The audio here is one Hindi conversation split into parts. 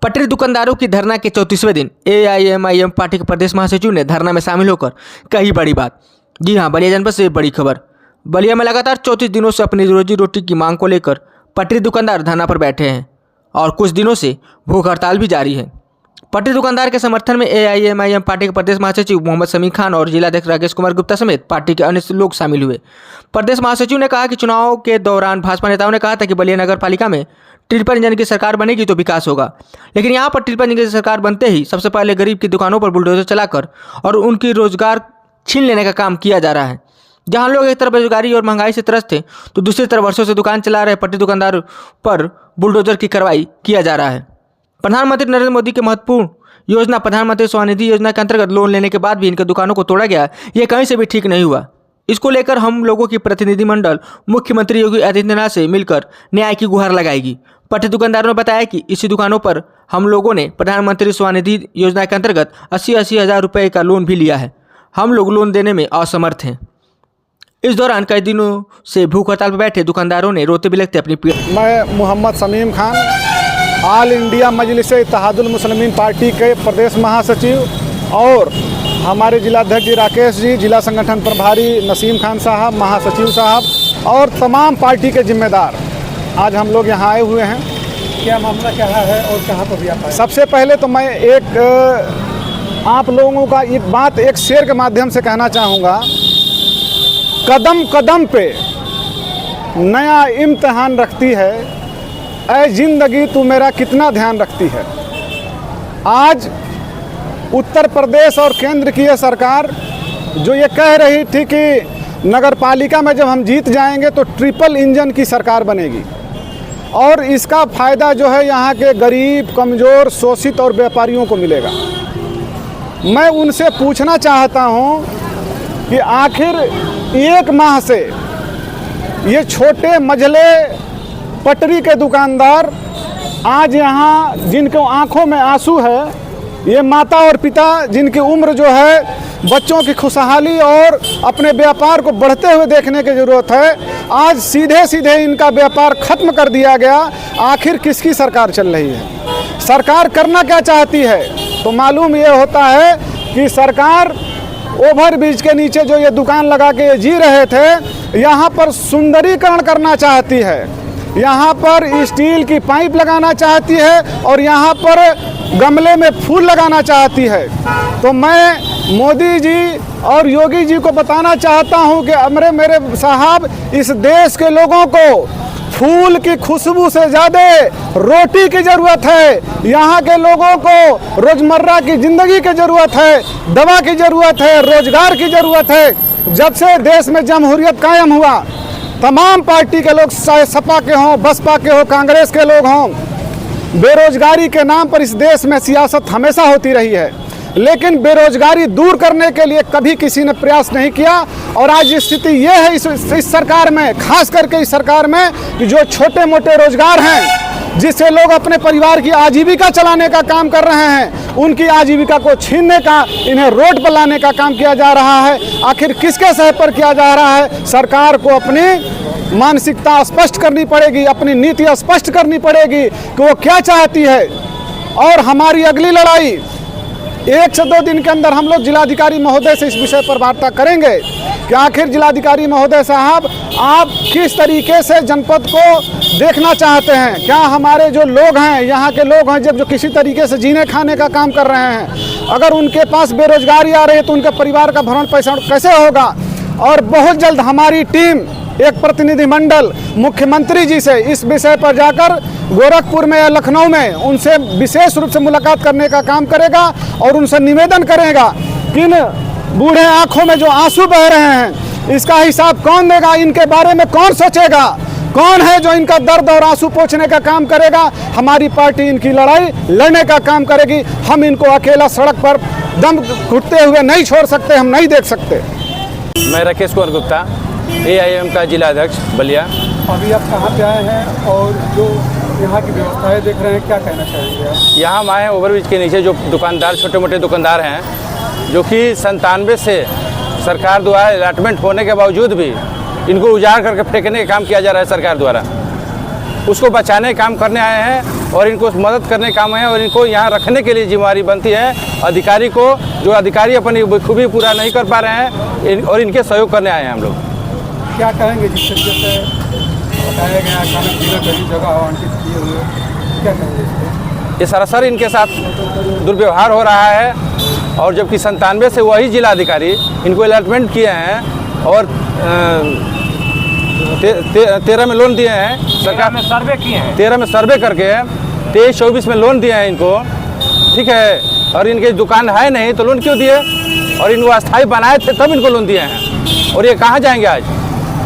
पटरी दुकानदारों की धरना के 34वें दिन एआईएमआईएम पार्टी के प्रदेश महासचिव ने धरना में शामिल होकर कही बड़ी बात। जी हां, बलिया जनपद से बड़ी खबर। बलिया में लगातार 34 दिनों से अपनी रोजी रोटी की मांग को लेकर पटरी दुकानदार धरना पर बैठे हैं और कुछ दिनों से भूख हड़ताल भी जारी है। पटरी दुकानदार के समर्थन में एआईएमआईएम पार्टी के प्रदेश महासचिव मोहम्मद समीर खान और जिलाध्यक्ष राकेश कुमार गुप्ता समेत पार्टी के अन्य लोग शामिल हुए। प्रदेश महासचिव ने कहा कि चुनाव के दौरान भाजपा नेताओं ने कहा था कि बलिया नगर पालिका में ट्रिपल इंजन की सरकार बनेगी तो विकास होगा, लेकिन यहाँ पर ट्रिपल इंजन की सरकार बनते ही सबसे पहले गरीब की दुकानों पर बुलडोजर चलाकर और उनकी रोजगार छीन लेने का काम किया जा रहा है। जहाँ लोग एक तरफ बेरोजगारी और महंगाई से त्रस्त थे तो दूसरी तरफ वर्षों से दुकान चला रहे पटरी दुकानदार पर बुलडोजर की कार्रवाई किया जा रहा है। प्रधानमंत्री नरेंद्र मोदी के महत्वपूर्ण योजना प्रधानमंत्री स्वनिधि योजना के अंतर्गत लोन लेने के बाद भी इनके दुकानों को तोड़ा गया, ये कहीं से भी ठीक नहीं हुआ। इसको लेकर हम लोगों की प्रतिनिधिमंडल मुख्यमंत्री योगी आदित्यनाथ से मिलकर न्याय की गुहार लगाएगी। पटरी दुकानदारों ने बताया कि इसी दुकानों पर हम लोगों ने प्रधानमंत्री स्वनिधि योजना के अंतर्गत 80-80 हज़ार रुपये का लोन भी लिया है। हम लोग लोन देने में असमर्थ हैं। इस दौरान कई दिनों से भूख हड़ताल पर बैठे दुकानदारों ने रोते बिलखते अपनी पीड़। मैं मोहम्मद समीम खान, ऑल इंडिया मजलिस इत्तेहादुल मुस्लिमीन पार्टी के प्रदेश महासचिव और हमारे जिलाध्यक्ष जी राकेश जी, जिला संगठन प्रभारी नसीम खान साहब, महासचिव साहब और तमाम पार्टी के जिम्मेदार आज हम लोग यहाँ आए हुए हैं। क्या मामला क्या है और कहाँ पर व्यापार? सबसे पहले तो मैं आप लोगों का एक बात एक शेर के माध्यम से कहना चाहूँगा। कदम कदम पे नया इम्तिहान रखती है, ऐ जिंदगी तू मेरा कितना ध्यान रखती है। आज उत्तर प्रदेश और केंद्र की ये सरकार जो ये कह रही थी कि नगर पालिका में जब हम जीत जाएंगे तो ट्रिपल इंजन की सरकार बनेगी और इसका फ़ायदा जो है यहाँ के गरीब, कमज़ोर, शोषित और व्यापारियों को मिलेगा। मैं उनसे पूछना चाहता हूँ कि आखिर एक माह से ये छोटे मझले पटरी के दुकानदार आज यहाँ जिनके आंखों में आंसू है, ये माता और पिता जिनकी उम्र जो है बच्चों की खुशहाली और अपने व्यापार को बढ़ते हुए देखने की ज़रूरत है, आज सीधे सीधे इनका व्यापार ख़त्म कर दिया गया। आखिर किसकी सरकार चल रही है? सरकार करना क्या चाहती है? तो मालूम ये होता है कि सरकार ओवर ब्रिज के नीचे जो ये दुकान लगा के जी रहे थे, यहाँ पर सुंदरीकरण करना चाहती है, यहाँ पर स्टील की पाइप लगाना चाहती है और यहाँ पर गमले में फूल लगाना चाहती है। तो मैं मोदी जी और योगी जी को बताना चाहता हूँ कि अमरे मेरे साहब, इस देश के लोगों को फूल की खुशबू से ज़्यादा रोटी की ज़रूरत है। यहाँ के लोगों को रोज़मर्रा की ज़िंदगी की ज़रूरत है, दवा की ज़रूरत है, रोज़गार की ज़रूरत है। जब से देश में जमहूरियत कायम हुआ, तमाम पार्टी के लोग, चाहे सपा के हों, बसपा के हों, कांग्रेस के लोग हों, बेरोजगारी के नाम पर इस देश में सियासत हमेशा होती रही है, लेकिन बेरोजगारी दूर करने के लिए कभी किसी ने प्रयास नहीं किया। और आज स्थिति ये है इस सरकार में, खास करके इस सरकार में, कि जो छोटे मोटे रोजगार हैं जिससे लोग अपने परिवार की आजीविका चलाने का काम कर रहे हैं, उनकी आजीविका को छीनने का, इन्हें रोड पर लाने का काम किया जा रहा है। आखिर किसके सह पर किया जा रहा है? सरकार को अपनी मानसिकता स्पष्ट करनी पड़ेगी, अपनी नीति स्पष्ट करनी पड़ेगी कि वो क्या चाहती है। और हमारी अगली लड़ाई 1 से 2 दिन के अंदर हम लोग जिलाधिकारी महोदय से इस विषय पर वार्ता करेंगे कि आखिर जिलाधिकारी महोदय साहब, आप किस तरीके से जनपद को देखना चाहते हैं। क्या हमारे जो लोग हैं, यहाँ के लोग हैं, जब जो किसी तरीके से जीने खाने का काम कर रहे हैं, अगर उनके पास बेरोजगारी आ रही है तो उनके परिवार का भरण पोषण कैसे होगा? और बहुत जल्द हमारी टीम एक प्रतिनिधिमंडल मुख्यमंत्री जी से इस विषय पर जाकर गोरखपुर में या लखनऊ में उनसे विशेष रूप से मुलाकात करने का काम करेगा और उनसे निवेदन करेगा कि इन बूढ़े आंखों में जो आंसू बह रहे हैं, इसका हिसाब कौन देगा? इनके बारे में कौन सोचेगा? कौन है जो इनका दर्द और आंसू पोंछने का काम करेगा? हमारी पार्टी इनकी लड़ाई लड़ने का काम करेगी। हम इनको अकेला सड़क पर दम घुटते हुए नहीं छोड़ सकते, हम नहीं देख सकते। मैं राकेश कुमार गुप्ता, एआईएम का जिला अध्यक्ष बलिया। अभी आप कहाँ पे आए हैं और जो यहाँ की व्यवस्थाएं देख रहे हैं, क्या कहना चाहेंगे आप? यहाँ हम आए हैं ओवरब्रिज के नीचे, जो दुकानदार, छोटे मोटे दुकानदार हैं, जो कि 97 से सरकार द्वारा अलॉटमेंट होने के बावजूद भी इनको उजाड़ करके फेंकने का काम किया जा रहा है सरकार द्वारा। उसको बचाने का काम करने आए हैं और इनको मदद करने का काम है और इनको यहाँ रखने के लिए जिम्मेदारी बनती है अधिकारी को, जो अधिकारी अपनी खूबी पूरा नहीं कर पा रहे हैं और इनके सहयोग करने आए हैं हम लोग। क्या कहेंगे जिस तरीके से बताया गया खाना पीना कहीं जगह आवंटित किए हुए, क्या कहेंगे इस पर? ये सरासर इनके साथ दुर्व्यवहार हो रहा है और जबकि 97 से वही जिला अधिकारी इनको अलॉटमेंट किए हैं और 13 में लोन दिए हैं, सरकार में सर्वे किए हैं, 13 में सर्वे करके 23-24 में लोन दिए हैं इनको, ठीक है। और इनकी दुकान है नहीं तो लोन क्यों दिए, और इनको अस्थायी बनाए थे तब इनको लोन दिए हैं। और ये कहाँ जाएंगे आज,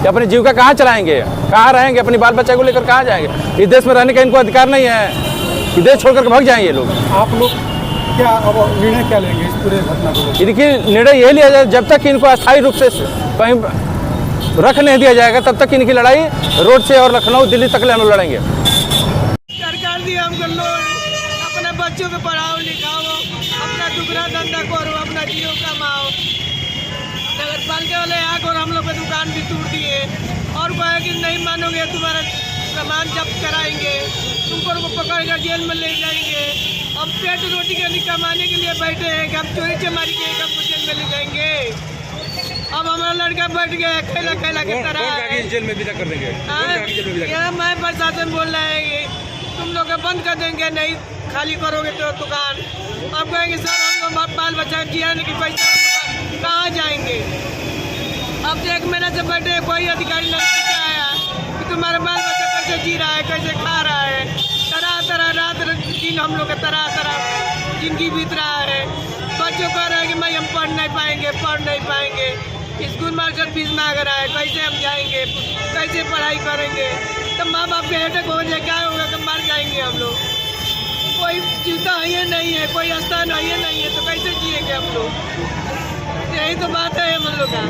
ये अपनी जीविका कहाँ चलाएंगे, कहाँ रहेंगे, अपनी बाल बच्चा को लेकर कहाँ जाएंगे? इस देश में रहने का इनको अधिकार नहीं है, ये देश छोड़कर भाग जाएंगे ये लोग। आप लोग क्या अब निर्णय क्या लेंगे इस पूरे घटना को? इनकी निर्णय यही लिया जाए, जब तक इनको अस्थायी रूप से कहीं रख नहीं दिया जाएगा तब तक इनकी लड़ाई रोड से और लखनऊ दिल्ली तक ले हम लोग लड़ेंगे। सरकार दी हमको लोन, अपने बच्चों को पढ़ाओ लिखाओ, अपना दूसरा धंधा करो, अपना जियो कमाओ। नगर पालिका वाले आग और हम लोग की दुकान भी तोड़ दिए और कहे कि नहीं मानोगे तुम्हारा सामान जब्त कराएंगे, तुमको पकड़ कर जेल में ले जाएंगे। हम पेट रोटी के लिए कमाने के लिए बैठे हैं कि हम चोरी चमारी के हमको जेल में ले जाएंगे। अब हमारा लड़का बैठ गया खेला खेला के तरह जेल में विदा कर देंगे। यहाँ मैं प्रशासन बोल रहा है कि तुम लोग बंद कर देंगे, नहीं खाली करोगे तो दुकान। अब कहेंगे सर हमको बाल बच्चा जियाने की पैसा कहाँ जाएंगे। अब तो 1 महीना से बैठे कोई अधिकारी नहीं आया कि तुम्हारा बाल बच्चा कैसे जी रहा है, कैसे खा रहा है। तरह तरह रात दिन हम लोग का तरह जिंदगी बीत रहा है। बच्चों कह रहे हैं कि मैं हम पढ़ नहीं पाएंगे। स्कूल मास्टर फीस मांग रहा है, कैसे हम जाएंगे, कैसे पढ़ाई करेंगे। तो माँ बाप के हेडेक हो जाए, क्या होगा कि मर जाएंगे हम लोग। कोई जीविका है नहीं है, कोई स्थान है नहीं है, तो कैसे जिएंगे हम लोग। यही तो बात है हम लोग का।